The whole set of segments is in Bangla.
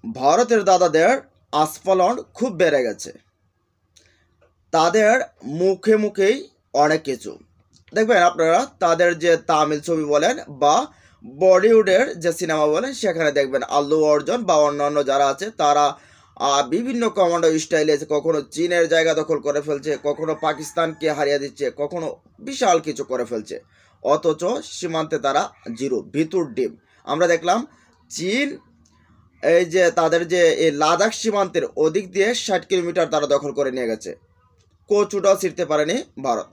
ভারতের দাদাদের আস্ফালন খুব বেড়ে গেছে। তাদের মুখে মুখেই অনেক কিছু দেখবেন আপনারা, তাদের যে তামিল ছবি বলেন বা বলিউডের যে সিনেমা বলেন, সেখানে দেখবেন আল্লু অর্জুন বা অন্যান্য যারা আছে তারা বিভিন্ন কমান্ডো স্টাইলে কখনো চীনের জায়গা দখল করে ফেলছে, কখনো পাকিস্তানকে হারিয়ে দিচ্ছে, কখনো বিশাল কিছু করে ফেলছে। অথচ সীমান্তে তারা জিরো, ভিতর ডিম। আমরা দেখলাম চীন এই যে তাদের যে এই লাদাখ সীমান্তের ওদিক দিয়ে 60 কিলোমিটার তারা দখল করে নিয়ে গেছে, কচুটাও ছিঁড়তে পারেনি ভারত।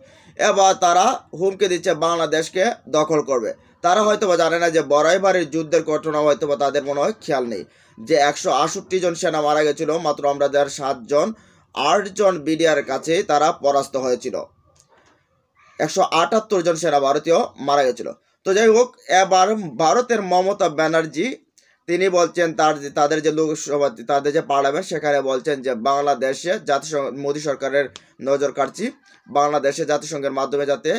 এবার তারা হুমকি দিচ্ছে বাংলাদেশকে দখল করবে। তারা হয়তো বা জানে না যে বড়াইবাড়ির যুদ্ধের ঘটনা হয়তো বা তাদের মনে হয় খেয়াল নেই, যে 168 জন সেনা মারা গেছিল, মাত্র আমাদের 7 জন 8 জন বিডিআর কাছে তারা পরাস্ত হয়েছিল। 178 জন সেনা ভারতীয় মারা গেছিল। তো যাই হোক, এবার ভারতের মমতা ব্যানার্জি তিনি বলছেন তাদের যে লোকসভা, তাদের যে পার্লামেন্ট, সেখানে বলছেন যে বাংলাদেশে জাতিসংঘ, মোদী সরকারের নজর কাটছি, বাংলাদেশে জাতিসংঘের মাধ্যমে যাতে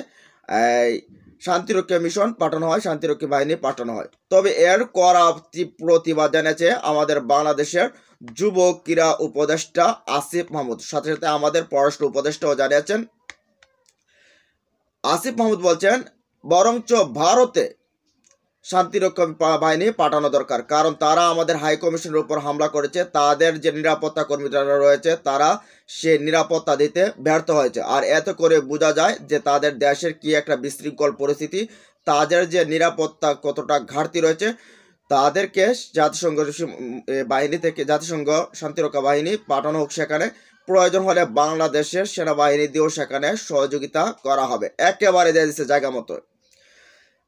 শান্তিরক্ষী মিশন পাঠানো হয়, শান্তিরক্ষী বাহিনী পাঠানো হয়। তবে এর কড়া প্রতিবাদ জানিয়েছে আমাদের বাংলাদেশের যুব ক্রীড়া উপদেষ্টা আসিফ মাহমুদ। সাথে সাথে আমাদের পররাষ্ট্র উপদেষ্টাও জানিয়েছেন। আসিফ মাহমুদ বলছেন বরঞ্চ ভারতে শান্তিরক্ষা বাহিনী পাঠানো দরকার, কারণ তারা আমাদের হাই কমিশনের উপর হামলা করেছে, তাদের যে নিরাপত্তা কর্মীরা রয়েছে তারা সে নিরাপত্তা দিতে ব্যর্থ হয়েছে। আর এত করে বোঝা যায় যে তাদের দেশের কি একটা বিশৃঙ্খল পরিস্থিতি, তাদের যে নিরাপত্তা কতটা ঘাটতি রয়েছে। তাদেরকে জাতিসংঘ বাহিনী থেকে, জাতিসংঘ শান্তিরক্ষা বাহিনী পাঠানো হোক সেখানে, প্রয়োজন হলে বাংলাদেশের সেনাবাহিনী দিয়েও সেখানে সহযোগিতা করা হবে। একেবারে দিয়ে দিচ্ছে জায়গা মতো।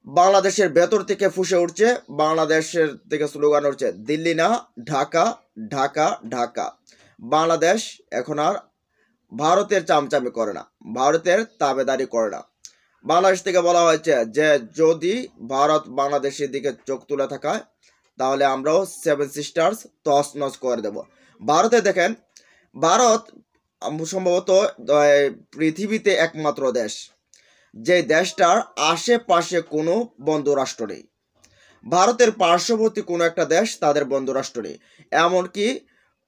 বাংলাদেশের ভেতর থেকে ফুসে উঠছে, বাংলাদেশের থেকে স্লোগান উঠছে দিল্লি না ঢাকা, ঢাকা ঢাকা। বাংলাদেশ এখন আর ভারতের চামচামি করে না, ভারতের তাবেদারি করে না। বাংলাদেশ থেকে বলা হয়েছে যে যদি ভারত বাংলাদেশের দিকে চোখ তুলে থাকায়, তাহলে আমরাও 7 সিস্টার্স তছনছ করে দেব। ভারতে দেখেন, ভারত সম্ভবত পৃথিবীতে একমাত্র দেশ যে দেশটার আশেপাশে কোনো বন্ধু রাষ্ট্র নেই। ভারতের পার্শ্ববর্তী কোনো একটা দেশ তাদের বন্ধু রাষ্ট্র নেই। এমনকি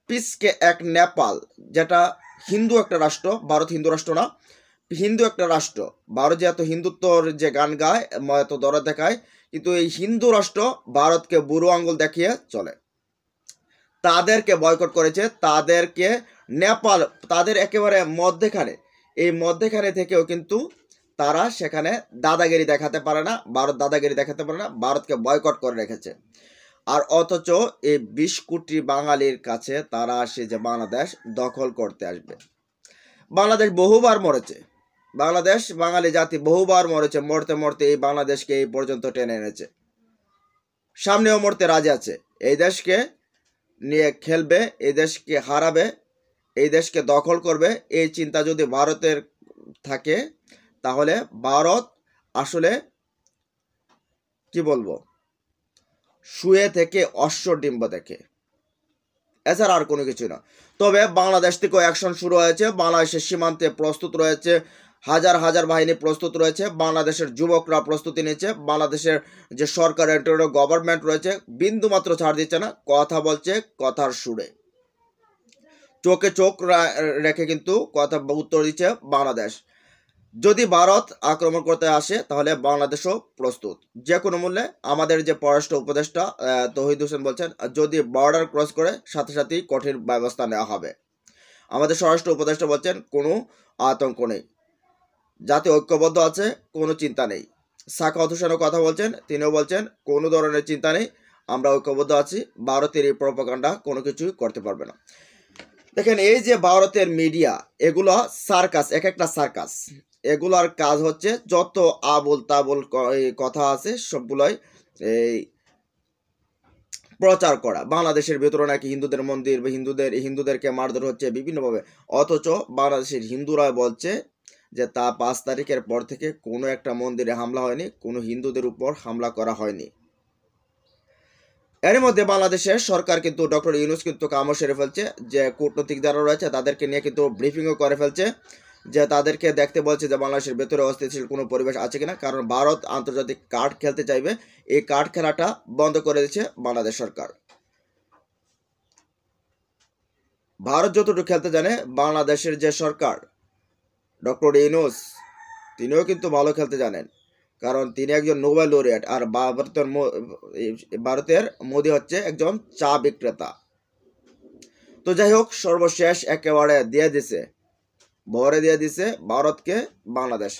পিসকে এক নেপাল, যেটা হিন্দু একটা রাষ্ট্র, ভারত হিন্দু রাষ্ট্র না, হিন্দু একটা রাষ্ট্র। ভারত যে এত হিন্দুত্বর যে গান গায়, এত দরদ দেখায়, কিন্তু এই হিন্দু রাষ্ট্র ভারতকে বুড়ো আঙ্গুল দেখিয়ে চলে, তাদেরকে বয়কট করেছে। তাদেরকে নেপাল তাদের একেবারে মধ্যেখানে, এই মধ্যেখানে থেকেও কিন্তু তারা সেখানে দাদাগিরি দেখাতে পারে না, ভারত দাদাগিরি দেখাতে পারে না, ভারতকে বয়কট করে রেখেছে। আর অথচ এই 20 কোটি বাঙালির কাছে তারা আসে যে বাংলাদেশ দখল করতে আসবে। বাংলাদেশ বহুবার মরেছে, বাংলাদেশ বাঙালি জাতি বহুবার মরেছে, মরতে মরতে এই বাংলাদেশকে এই পর্যন্ত টেনে এনেছে, সামনেও মরতে রাজি আছে। এই দেশকে নিয়ে খেলবে, এই দেশকে হারাবে, এই দেশকে দখল করবে, এই চিন্তা যদি ভারতের থাকে, তাহলে ভারত আসলে কি বলবো, শুয়ে থেকে অশ্ব ডিম্ব দেখে, এছাড়া আর কোনো কিছু না। তবে বাংলাদেশ থেকেও অ্যাকশন শুরু হয়েছে, বাংলাদেশের সীমান্তে প্রস্তুত রয়েছে, হাজার হাজার বাহিনী প্রস্তুত রয়েছে, বাংলাদেশের যুবকরা প্রস্তুতি নিচ্ছে, বাংলাদেশের যে সরকার গভর্নমেন্ট রয়েছে বিন্দুমাত্র ছাড় দিচ্ছে না, কথা বলছে কথার সুরে, চোখে চোখ রেখে কিন্তু কথা উত্তর দিচ্ছে বাংলাদেশ। যদি ভারত আক্রমণ করতে আসে তাহলে বাংলাদেশও প্রস্তুত যে কোনো মূল্যে। আমাদের যে পররাষ্ট্র উপদেষ্টা তৌহিদ হোসেন বলছেন যদি বর্ডার ক্রস করে সাথে সাথেই কঠিন ব্যবস্থা নেওয়া হবে। আমাদের স্বরাষ্ট্র উপদেষ্টা বলছেন কোনো আতঙ্ক নেই, জাতি ঐক্যবদ্ধ আছে, কোনো চিন্তা নেই। সাখাওয়াত হোসেনও কথা বলছেন, তিনিও বলছেন কোনো ধরনের চিন্তা নেই, আমরা ঐক্যবদ্ধ আছি, ভারতের এই প্রপাগান্ডা কোনো কিছুই করতে পারবে না। দেখেন, এই যে ভারতের মিডিয়া, এগুলো সার্কাস, এক একটা সার্কাস। এগুলার কাজ হচ্ছে যত আবল তাবল কথা আছে সবগুলোই এই প্রচার করা। বাংলাদেশের ভেতরে নাকি হিন্দুদের মন্দির বা হিন্দুদেরকে মারধর হচ্ছে বিভিন্নভাবে, অথচ বাংলাদেশের হিন্দুরা বলছে যে তা 5 তারিখের পর থেকে কোনো একটা মন্দিরে হামলা হয়নি, কোনো হিন্দুদের উপর হামলা করা হয়নি। এর মধ্যে বাংলাদেশের সরকার কিন্তু ডক্টর ইউনূস কিন্তু কামও সেরে ফেলছে, যে কূটনৈতিক যারা রয়েছে তাদেরকে নিয়ে কিন্তু ব্রিফিংও করে ফেলছে, যে তাদেরকে দেখতে বলছে যে বাংলাদেশের ভেতরে অস্থিতিশীল কোনো পরিবেশ আছে কিনা, কারণ ভারত আন্তর্জাতিক কার্ড খেলতে চাইবে, এই কার্ড খেলাটা বন্ধ করে দিচ্ছে বাংলাদেশ সরকার। ভারত যতটুকু খেলতে জানে, বাংলাদেশের যে সরকার ডক্টর ইউনূস তিনিও কিন্তু ভালো খেলতে জানেন, কারণ তিনি একজন নোবেল লরিয়েট। আর ভারতের মোদি হচ্ছে একজন চা বিক্রেতা। তো যাই হোক, সর্বশেষ একেবারে দিয়ে দিছে, ভরে দিয়ে দিছে ভারতকে বাংলাদেশ।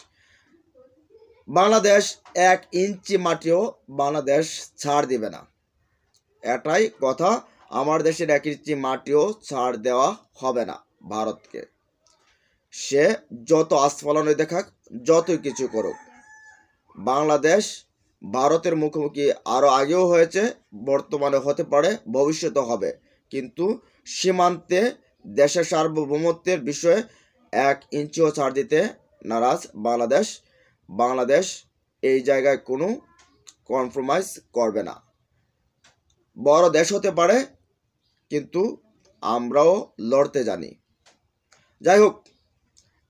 বাংলাদেশ 1 ইঞ্চি মাটিও বাংলাদেশ ছাড় দিবে না, এটাই কথা। আমার দেশের 1 ইঞ্চি মাটিও ছাড় দেওয়া হবে না ভারতকে। সে যত আস্ফালন দেখাক, যতই কিছু করুক, বাংলাদেশ ভারতের মুখোমুখি আরও আগেও হয়েছে, বর্তমানে হতে পারে, ভবিষ্যতে হবে। কিন্তু সীমান্তে দেশের সার্বভৌমত্বের বিষয়ে 1 ইঞ্চিও ছাড় দিতে নারাজ বাংলাদেশ। বাংলাদেশ এই জায়গায় কোনো কম্প্রোমাইজ করবে না। বড় দেশ হতে পারে, কিন্তু আমরাও লড়তে জানি। যাই হোক,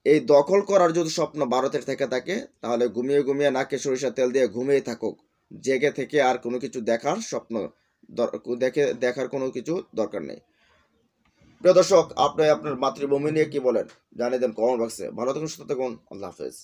এই দখল করার যদি স্বপ্ন ভারতের থেকে থাকে, তাহলে ঘুমিয়ে ঘুমিয়ে নাকে সরিষার তেল দিয়ে ঘুমিয়ে থাকুক। জেগে থেকে আর কোনো কিছু দেখার স্বপ্ন দেখার কোনো কিছু দরকার নেই। প্রিয় দর্শক, আপনি আপনার মাতৃভূমি নিয়ে কি বলেন জানিয়ে দেন কমেন্ট বক্সে। ভালো থাকুন, সুস্থ থাকুন। আল্লাহ হাফেজ।